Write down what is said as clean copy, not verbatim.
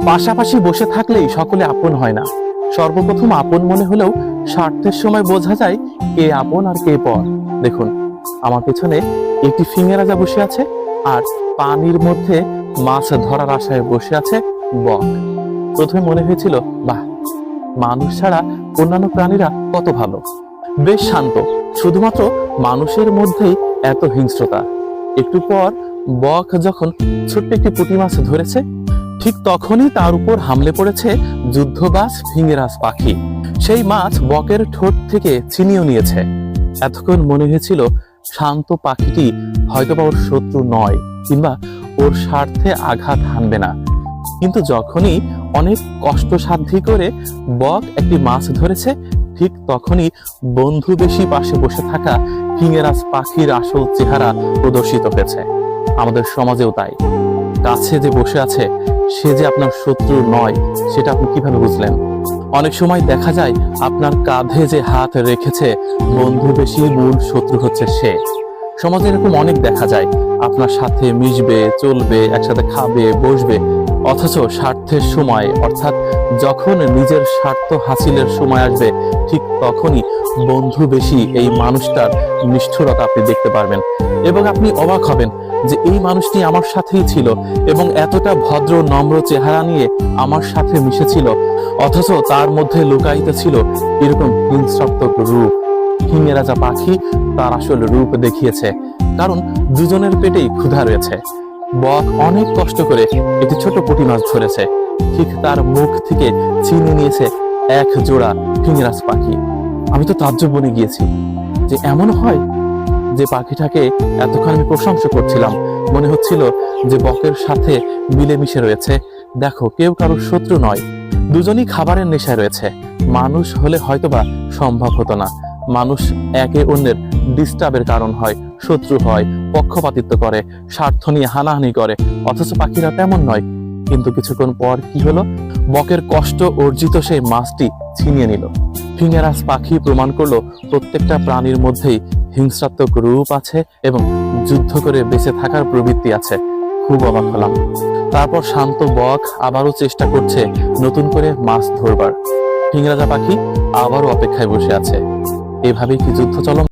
পাশাপাশি বসে থাকলেই সকলে আপন হয় না। সর্বপ্রথম আপন মনে হলেও স্বার্থের সময় বোঝা যায় কে আপন আর কে পর। দেখুন, আমার পেছনে একটি ফিঙে রাজা বসে আছে, আর পানির মধ্যে মাছ ধরার আশায় বসে আছে বক। প্রথমে মনে হয়েছিল, বাহ, মানুষ ছাড়া অন্যান্য প্রাণীরা কত ভালো, বেশ শান্ত, শুধুমাত্র মানুষের মধ্যেই এত হিংস্রতা। একটু পর বক যখন ছোট্ট একটি পুঁটি মাছ ধরেছে, ঠিক তখনই তার উপর হামলে পড়েছে যুদ্ধবাজ ফিঙেরাজ পাখি। সেই মাছ বকের ঠোঁট থেকে ছিনিয়ে নিয়েছে। এতক্ষণ মনে হয়েছিল শান্ত পাখিটি হয়তোবা ওর শত্রু নয়, কিংবা ওর স্বার্থে আঘাত হানবে না। কিন্তু যখনই অনেক কষ্টসাধ্য করে বক একটি মাছ ধরেছে, ঠিক তখনই বন্ধু বেশি পাশে বসে থাকা ফিঙেরাজ পাখির আসল চেহারা প্রদর্শিত হয়েছে। আমাদের সমাজেও তাই। কাছে যে বসে আছে সে যে আপনার শত্রু নয়, সেটা আপনি কিভাবে বুঝলেন? অনেক সময় দেখা যায় আপনার কাঁধে যে হাত রেখেছে বন্ধু বেশি, মূল শত্রু হচ্ছে সে। সমাজে এরকম অনেক দেখা যায়, আপনার সাথে মিশবে, চলবে, একসাথে খাবে, বসবে, অথচ স্বার্থের সময়, অর্থাৎ যখন নিজের স্বার্থ হাসিলের সময় আসবে, ঠিক তখনই বন্ধু বেশি এই মানুষটার নিষ্ঠুরতা আপনি দেখতে পারবেন। এবং আপনি অবাক হবেন যে এই মানুষটি আমার সাথেই ছিল এবং এতটা ভদ্র নম্র চেহারা নিয়ে আমার সাথে মিশেছিল, অথচ তার মধ্যে লুকায়িত ছিল এরকম হিংস্রাত্মক রূপ। ফিঙে রাজা পাখি তার আসল রূপ দেখিয়েছে, কারণ দুজনের পেটেই ক্ষুধা রয়েছে। বক অনেক কষ্ট করে একটি ছোট পুঁটি মাছ ধরেছে, ঠিক তার মুখ থেকে ছিনিয়ে নিয়েছে এক জোড়া ফিঙেরাজ পাখি। আমি তো তাজ্জব বনে গিয়েছি যে এমন হয়। যে পাখিটাকে এতক্ষণ আমি প্রশংসা করছিলাম, মনে হচ্ছিল যে বকের সাথে মিলেমিশে রয়েছে। দেখো, কেউ কারোর শত্রু নয়, দুজনই খাবারের নেশায় রয়েছে। মানুষ হলে হয়তোবা সম্ভব হতো না। মানুষ একে অন্যের ডিস্টার্বের কারণ হয়, শত্রু হয়, পক্ষপাতিত্ব করে, স্বার্থ নিয়ে হানাহানি করে, অথচ পাখিরা তেমন নয়। কিন্তু কিছুক্ষণ পর কি হলো? বকের কষ্ট অর্জিত সেই মাছটি ছিনিয়ে নিল। ফিঙেরাজ পাখি প্রমাণ করলো প্রত্যেকটা প্রাণীর মধ্যেই হিংস্রাত্মক রূপ আছে এবং যুদ্ধ করে বেঁচে থাকার প্রবৃত্তি আছে। খুব অবাক হলাম। তারপর শান্ত বক আবারও চেষ্টা করছে নতুন করে মাছ ধরবার। ফিঙে রাজা পাখি আবারও অপেক্ষায় বসে আছে। এভাবেই কি যুদ্ধ চলমান?